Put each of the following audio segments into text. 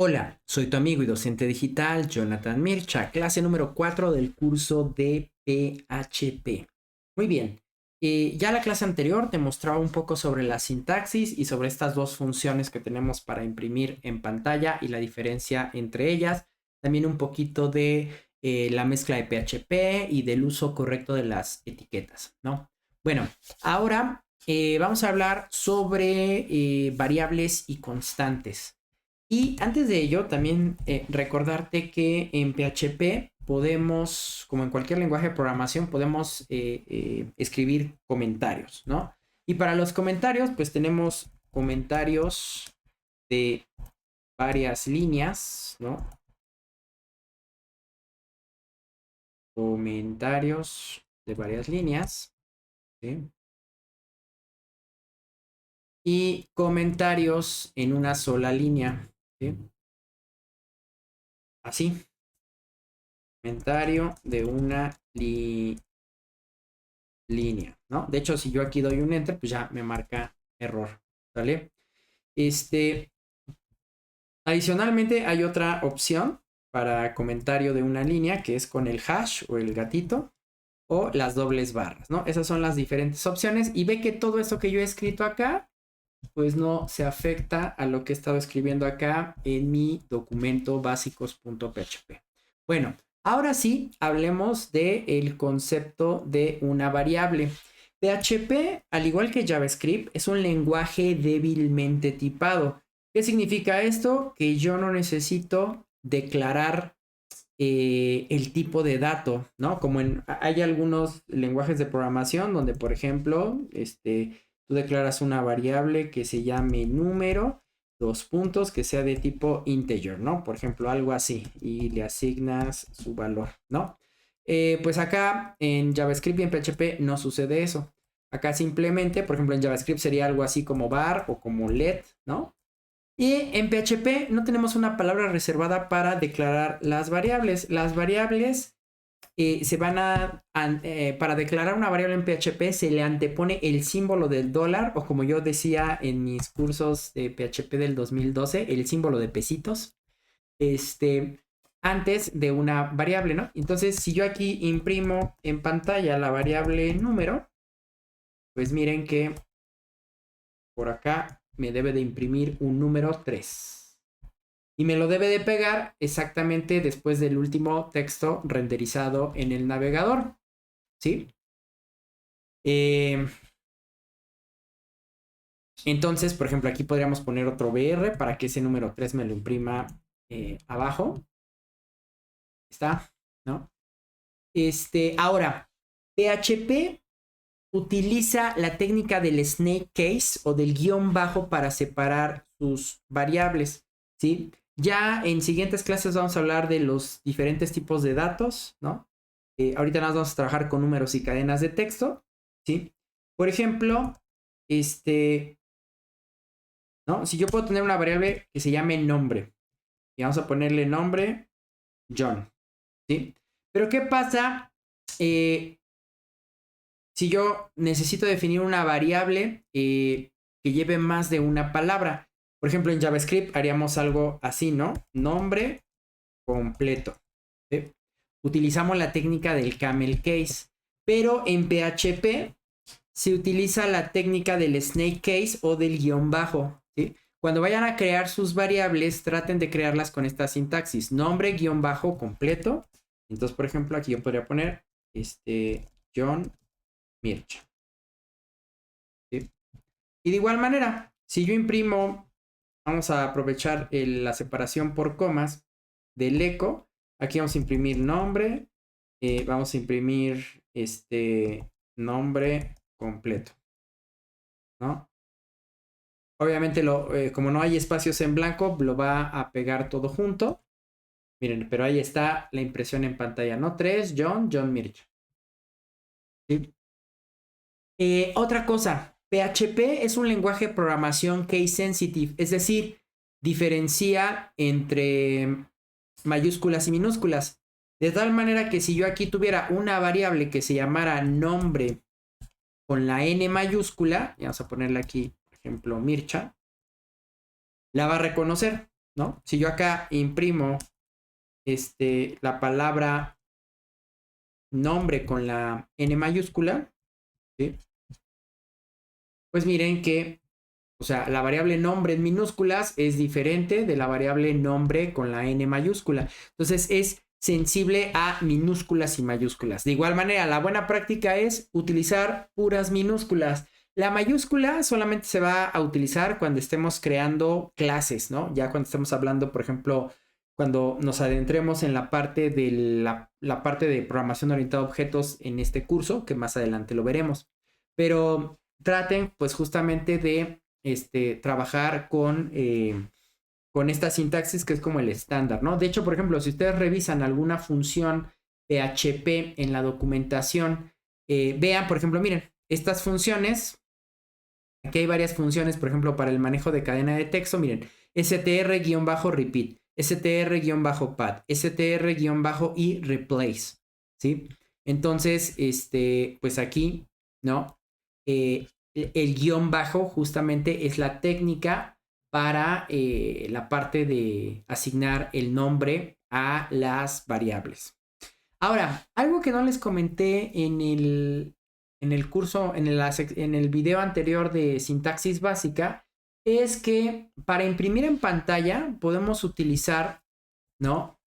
Hola, soy tu amigo y docente digital Jonathan Mircha, clase número 4 del curso de PHP. Muy bien, ya la clase anterior te mostraba un poco sobre la sintaxis y sobre estas dos funciones que tenemos para imprimir en pantalla y la diferencia entre ellas. También un poquito de la mezcla de PHP y del uso correcto de las etiquetas, ¿no? Bueno, ahora vamos a hablar sobre variables y constantes. Y antes de ello, también recordarte que en PHP podemos, como en cualquier lenguaje de programación, podemos escribir comentarios, ¿no? Y para los comentarios, pues tenemos comentarios de varias líneas, ¿no? Comentarios de varias líneas, ¿sí? Y comentarios en una sola línea, ¿sí? Así, comentario de una línea, ¿no? De hecho, si yo aquí doy un enter, pues ya me marca error, ¿vale? Este, adicionalmente hay otra opción para comentario de una línea que es con el hash o el gatito o las dobles barras, ¿no? Esas son las diferentes opciones y ve que todo esto que yo he escrito acá, pues no se afecta a lo que he estado escribiendo acá en mi documento básicos.php. Bueno, ahora sí, hablemos del concepto de una variable. PHP, al igual que JavaScript, es un lenguaje débilmente tipado. ¿Qué significa esto? Que yo no necesito declarar el tipo de dato, ¿no? Hay algunos lenguajes de programación donde, por ejemplo, tú declaras una variable que se llame número, dos puntos, que sea de tipo integer, ¿no? Por ejemplo, algo así, y le asignas su valor, ¿no? Pues acá en JavaScript y en PHP no sucede eso. Acá simplemente, por ejemplo, en JavaScript sería algo así como var o como let, ¿no? Y en PHP no tenemos una palabra reservada para declarar las variables. Las variables para declarar una variable en PHP se le antepone el símbolo del dólar o como yo decía en mis cursos de PHP del 2012, el símbolo de pesitos, antes de una variable, ¿no? Entonces, si yo aquí imprimo en pantalla la variable número, pues miren que por acá me debe de imprimir un número 3. Y me lo debe de pegar exactamente después del último texto renderizado en el navegador, ¿sí? Eh, entonces, por ejemplo, aquí podríamos poner otro BR para que ese número 3 me lo imprima abajo. Está, ¿no? Ahora, PHP utiliza la técnica del snake case o del guión bajo para separar sus variables, ¿sí? Ya en siguientes clases vamos a hablar de los diferentes tipos de datos, ¿no? Ahorita nos vamos a trabajar con números y cadenas de texto, ¿sí? Por ejemplo, ¿no? Si yo puedo tener una variable que se llame nombre y vamos a ponerle nombre John, ¿sí? Pero ¿qué pasa si yo necesito definir una variable que lleve más de una palabra? Por ejemplo, en JavaScript haríamos algo así, ¿no? Nombre completo, ¿sí? Utilizamos la técnica del camel case, pero en PHP se utiliza la técnica del snake case o del guión bajo, ¿sí? Cuando vayan a crear sus variables, traten de crearlas con esta sintaxis, nombre guión bajo completo. Entonces, por ejemplo, aquí yo podría poner John Mircha, ¿sí? Y de igual manera, si yo imprimo, vamos a aprovechar la separación por comas del eco. Aquí vamos a imprimir nombre, vamos a imprimir nombre completo, ¿no? Obviamente, como no hay espacios en blanco, lo va a pegar todo junto. Miren, pero ahí está la impresión en pantalla, ¿no? 3, John Mircha. ¿Sí? Otra cosa, PHP es un lenguaje de programación case sensitive, es decir, diferencia entre mayúsculas y minúsculas. De tal manera que si yo aquí tuviera una variable que se llamara nombre con la N mayúscula, y vamos a ponerle aquí, por ejemplo, Mircha, la va a reconocer. ¿no? Si yo acá imprimo la palabra nombre con la N mayúscula, ¿sí? Pues miren que, o sea, la variable nombre en minúsculas es diferente de la variable nombre con la N mayúscula. Entonces es sensible a minúsculas y mayúsculas. De igual manera, la buena práctica es utilizar puras minúsculas. La mayúscula solamente se va a utilizar cuando estemos creando clases, ¿no? Ya cuando estemos hablando, por ejemplo, cuando nos adentremos en la parte de la parte de programación orientada a objetos en este curso, que más adelante lo veremos. Pero traten, pues, justamente de trabajar con esta sintaxis que es como el estándar, ¿no? De hecho, por ejemplo, si ustedes revisan alguna función PHP en la documentación, vean, por ejemplo, miren, estas funciones, aquí hay varias funciones, por ejemplo, para el manejo de cadena de texto, miren, str-repeat, str-pad, str-y replace, ¿sí? Entonces, pues aquí, ¿no? El guión bajo justamente es la técnica para la parte de asignar el nombre a las variables. Ahora, algo que no les comenté en el curso, en el video anterior de sintaxis básica, es que para imprimir en pantalla podemos utilizar, ¿no?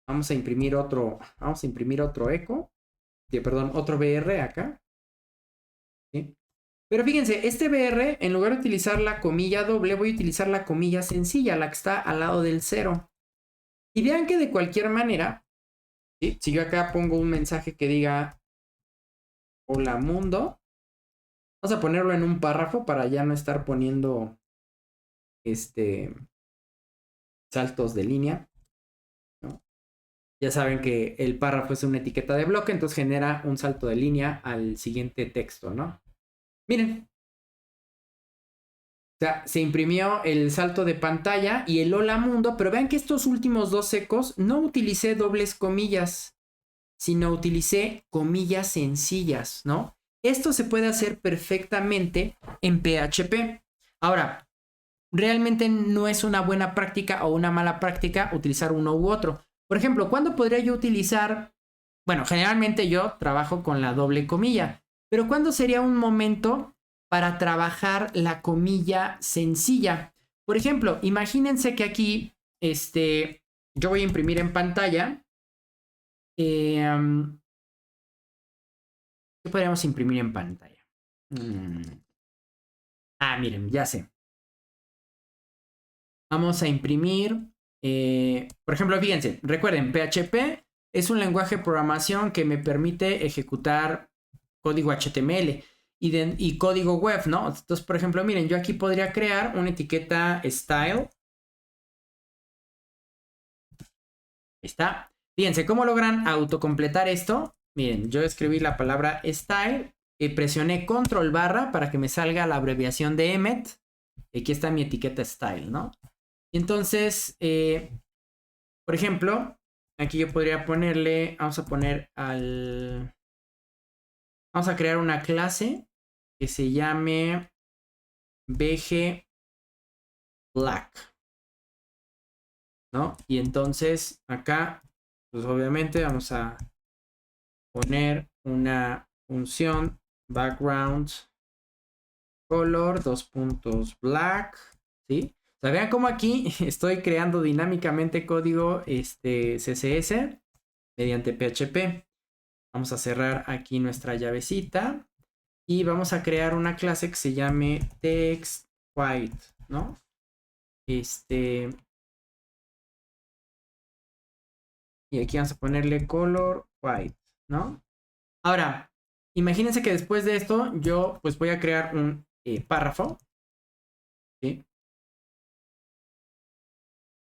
Vamos a imprimir otro eco, perdón, otro BR acá, ¿sí? Pero fíjense, este BR, en lugar de utilizar la comilla doble, voy a utilizar la comilla sencilla, la que está al lado del 0. Y vean que de cualquier manera, ¿sí? Si yo acá pongo un mensaje que diga hola mundo, vamos a ponerlo en un párrafo para ya no estar poniendo saltos de línea, ¿no? Ya saben que el párrafo es una etiqueta de bloque, entonces genera un salto de línea al siguiente texto, ¿no? Miren, o sea, se imprimió el salto de pantalla y el hola mundo, pero vean que estos últimos dos secos no utilicé dobles comillas, sino utilicé comillas sencillas, ¿no? Esto se puede hacer perfectamente en PHP. Ahora, realmente no es una buena práctica o una mala práctica utilizar uno u otro. Por ejemplo, ¿cuándo podría yo utilizar? Bueno, generalmente yo trabajo con la doble comilla, pero ¿cuándo sería un momento para trabajar la comilla sencilla? Por ejemplo, imagínense que aquí, yo voy a imprimir en pantalla. ¿Qué podríamos imprimir en pantalla? Miren, ya sé. Vamos a imprimir, por ejemplo, fíjense, recuerden, PHP es un lenguaje de programación que me permite ejecutar código HTML y código web, ¿no? Entonces, por ejemplo, miren, yo aquí podría crear una etiqueta style. Ahí está. Fíjense, ¿cómo logran autocompletar esto? Miren, yo escribí la palabra style y presioné control barra para que me salga la abreviación de Emmet. Aquí está mi etiqueta style, ¿no? Y entonces, por ejemplo, aquí yo podría ponerle, vamos a crear una clase que se llame BG Black, ¿no? Y entonces acá, pues obviamente vamos a poner una función background color, black, ¿sí? O sea, vean cómo aquí estoy creando dinámicamente código CSS mediante PHP. Vamos a cerrar aquí nuestra llavecita y vamos a crear una clase que se llame text white, ¿no? Y aquí vamos a ponerle color white, ¿no? Ahora, imagínense que después de esto yo pues voy a crear un párrafo, ¿sí?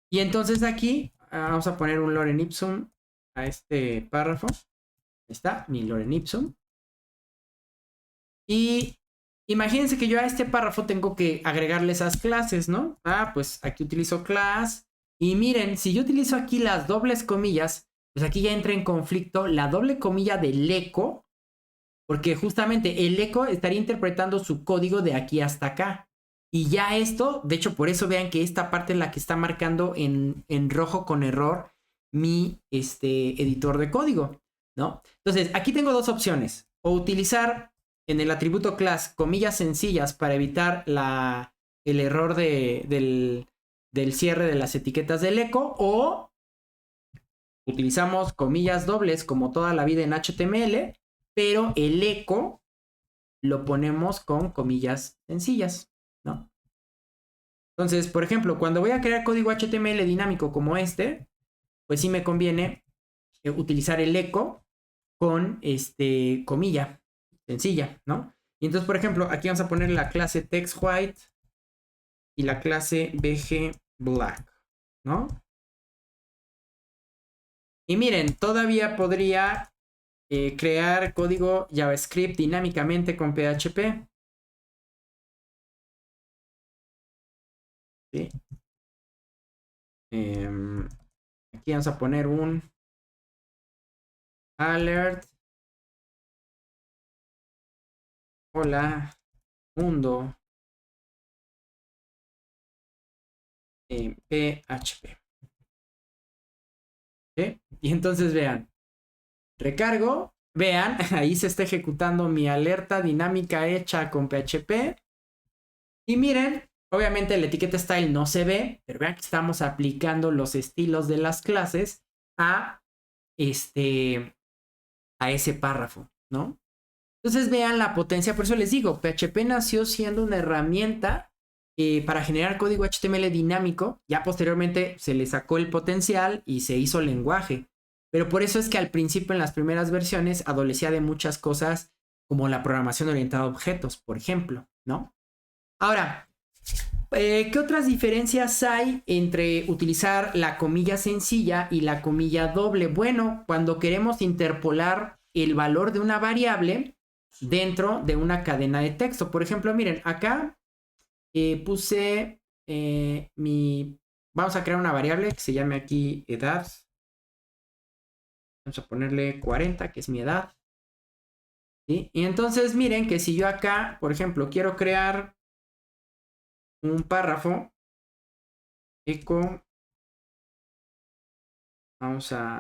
Y entonces aquí vamos a poner un lorem ipsum a este párrafo. Ahí está, mi lorem ipsum. Y imagínense que yo a este párrafo tengo que agregarle esas clases, ¿no? Pues aquí utilizo class. Y miren, si yo utilizo aquí las dobles comillas, pues aquí ya entra en conflicto la doble comilla del eco, porque justamente el eco estaría interpretando su código de aquí hasta acá. Y ya esto, de hecho, por eso vean que esta parte es la que está marcando en rojo con error mi editor de código, ¿no? Entonces, aquí tengo dos opciones. O utilizar en el atributo class comillas sencillas para evitar el error del cierre de las etiquetas del eco, o utilizamos comillas dobles como toda la vida en HTML, pero el eco lo ponemos con comillas sencillas, ¿no? Entonces, por ejemplo, cuando voy a crear código HTML dinámico como este, pues sí me conviene utilizar el eco con comilla sencilla, ¿no? Y entonces, por ejemplo, aquí vamos a poner la clase textWhite y la clase bg_black, ¿no? Y miren, todavía podría crear código JavaScript dinámicamente con PHP. ¿Sí? Aquí vamos a poner un alert. Hola, mundo. PHP. ¿Sí? Y entonces vean, recargo, vean, ahí se está ejecutando mi alerta dinámica hecha con PHP. Y miren, obviamente la etiqueta style no se ve, pero vean que estamos aplicando los estilos de las clases a ese párrafo, ¿no? Entonces vean la potencia, por eso les digo, PHP nació siendo una herramienta para generar código HTML dinámico, ya posteriormente se le sacó el potencial y se hizo lenguaje, pero por eso es que al principio en las primeras versiones adolecía de muchas cosas como la programación orientada a objetos, por ejemplo, ¿no? Ahora, ¿qué otras diferencias hay entre utilizar la comilla sencilla y la comilla doble? Bueno, cuando queremos interpolar el valor de una variable dentro de una cadena de texto. Por ejemplo, miren, acá puse vamos a crear una variable que se llame aquí edad. Vamos a ponerle 40, que es mi edad. ¿Sí? Y entonces miren que si yo acá, por ejemplo, quiero crear un párrafo eco, vamos a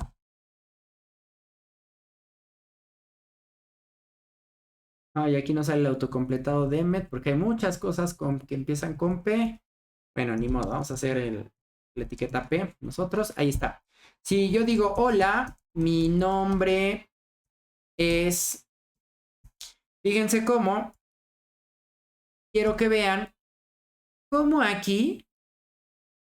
y aquí no sale el autocompletado de Emmet porque hay muchas cosas que empiezan con P. Bueno, ni modo, vamos a hacer la etiqueta P nosotros. Ahí está. Si yo digo hola, mi nombre es, fíjense cómo, quiero que vean cómo aquí,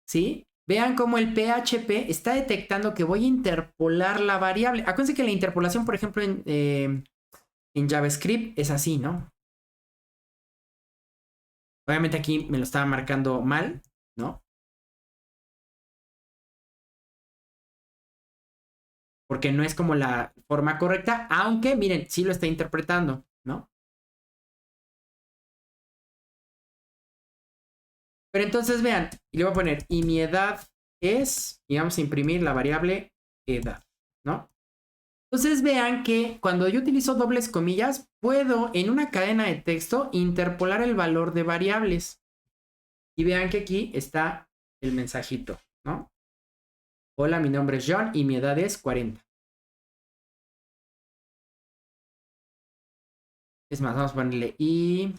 ¿sí? Vean cómo el PHP está detectando que voy a interpolar la variable. Acuérdense que la interpolación, por ejemplo, en JavaScript es así, ¿no? Obviamente aquí me lo estaba marcando mal, ¿no? Porque no es como la forma correcta, aunque miren, sí lo está interpretando, ¿no? Pero entonces vean, y le voy a poner, y mi edad es, y vamos a imprimir la variable edad, ¿no? Entonces vean que cuando yo utilizo dobles comillas, puedo en una cadena de texto interpolar el valor de variables. Y vean que aquí está el mensajito, ¿no? Hola, mi nombre es John y mi edad es 40. Es más, vamos a ponerle y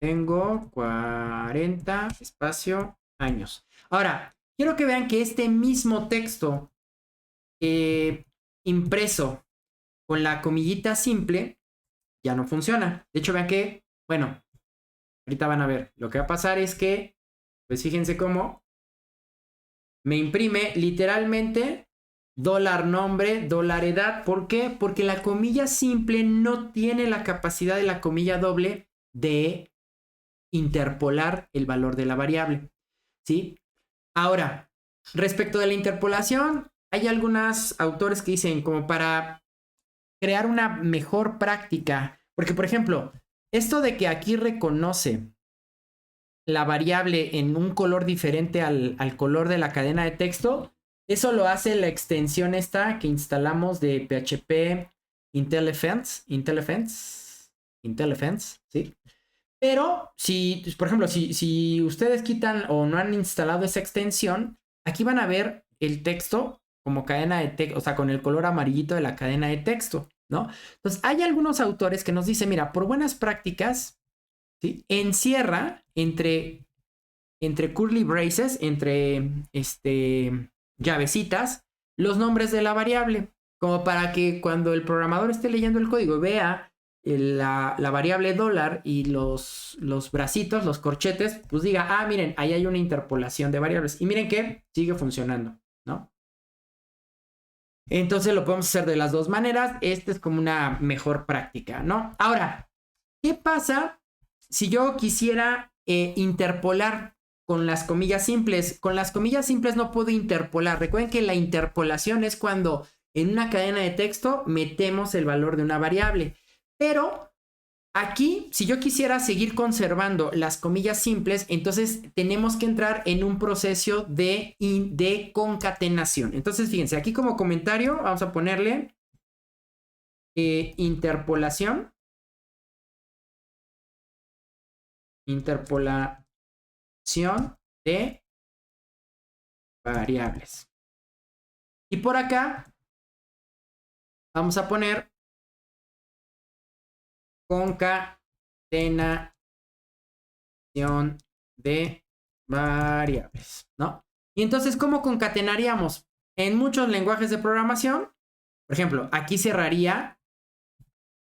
tengo 40 espacio años. Ahora, quiero que vean que este mismo texto impreso con la comillita simple ya no funciona. De hecho, vean que, bueno, ahorita van a ver. Lo que va a pasar es que, pues fíjense cómo me imprime literalmente $nombre, $edad. ¿Por qué? Porque la comilla simple no tiene la capacidad de la comilla doble de interpolar el valor de la variable. ¿Sí? Ahora, respecto de la interpolación, hay algunos autores que dicen como para crear una mejor práctica, porque por ejemplo, esto de que aquí reconoce la variable en un color diferente al color de la cadena de texto, eso lo hace la extensión esta que instalamos de PHP IntelliFence, ¿sí? Pero si, por ejemplo, si ustedes quitan o no han instalado esa extensión, aquí van a ver el texto como cadena de texto, o sea, con el color amarillito de la cadena de texto, ¿no? Entonces, hay algunos autores que nos dicen, mira, por buenas prácticas, ¿sí? Encierra entre curly braces, entre llavecitas, los nombres de la variable, como para que cuando el programador esté leyendo el código vea la variable dólar y los bracitos, los corchetes, pues diga, ah, miren, ahí hay una interpolación de variables. Y miren que sigue funcionando, ¿no? Entonces lo podemos hacer de las dos maneras. Esta es como una mejor práctica, ¿no? Ahora, ¿qué pasa si yo quisiera interpolar con las comillas simples? Con las comillas simples no puedo interpolar. Recuerden que la interpolación es cuando en una cadena de texto metemos el valor de una variable. Pero aquí, si yo quisiera seguir conservando las comillas simples, entonces tenemos que entrar en un proceso de concatenación. Entonces, fíjense, aquí como comentario vamos a ponerle interpolación. Interpolación de variables. Y por acá vamos a poner concatenación de variables, ¿no? Y entonces, ¿cómo concatenaríamos? En muchos lenguajes de programación, por ejemplo, aquí cerraría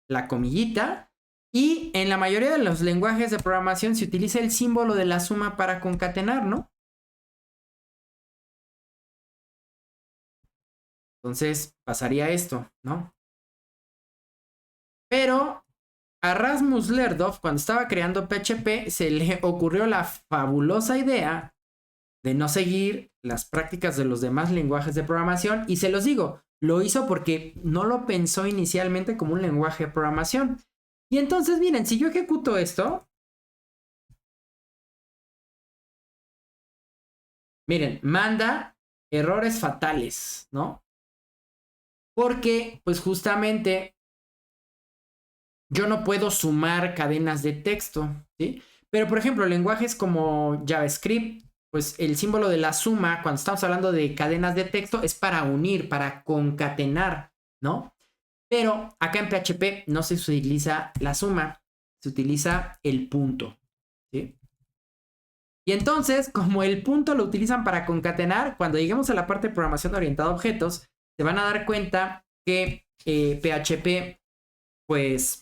la comillita y en la mayoría de los lenguajes de programación se utiliza el símbolo de la suma para concatenar, ¿no? Entonces, pasaría esto, ¿no? Pero a Rasmus Lerdorf, cuando estaba creando PHP, se le ocurrió la fabulosa idea de no seguir las prácticas de los demás lenguajes de programación. Y se los digo, lo hizo porque no lo pensó inicialmente como un lenguaje de programación. Y entonces, miren, si yo ejecuto esto, miren, manda errores fatales, ¿no? Porque, pues justamente, yo no puedo sumar cadenas de texto, ¿sí? Pero, por ejemplo, lenguajes como JavaScript, pues el símbolo de la suma, cuando estamos hablando de cadenas de texto, es para unir, para concatenar, ¿no? Pero acá en PHP no se utiliza la suma, se utiliza el punto, ¿sí? Y entonces, como el punto lo utilizan para concatenar, cuando lleguemos a la parte de programación orientada a objetos, se van a dar cuenta que PHP, pues,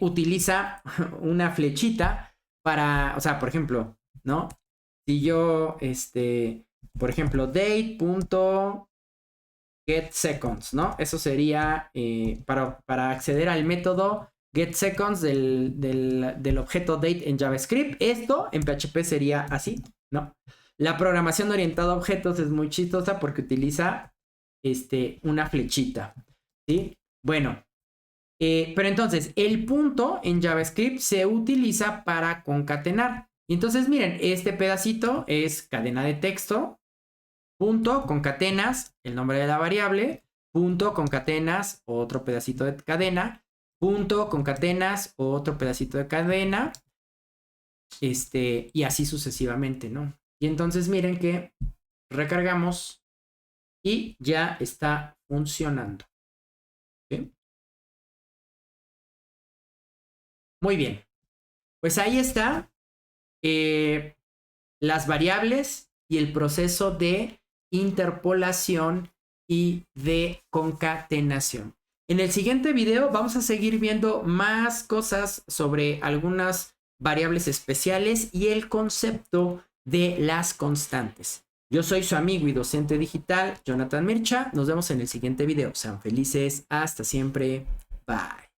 utiliza una flechita para, o sea, por ejemplo, ¿no? Si yo, por ejemplo, date.getSeconds, ¿no? Eso sería para acceder al método getSeconds del objeto date en JavaScript. Esto en PHP sería así, ¿no? La programación orientada a objetos es muy chistosa porque utiliza una flechita, ¿sí? Bueno, pero entonces el punto en JavaScript se utiliza para concatenar. Y entonces miren, este pedacito es cadena de texto, punto, concatenas, el nombre de la variable, punto, concatenas, otro pedacito de cadena, punto, concatenas, otro pedacito de cadena, y así sucesivamente, ¿no? Y entonces miren que recargamos y ya está funcionando. ¿Sí? Muy bien. Pues ahí está las variables y el proceso de interpolación y de concatenación. En el siguiente video vamos a seguir viendo más cosas sobre algunas variables especiales y el concepto de las constantes. Yo soy su amigo y docente digital, Jonathan Mircha. Nos vemos en el siguiente video. Sean felices. Hasta siempre. Bye.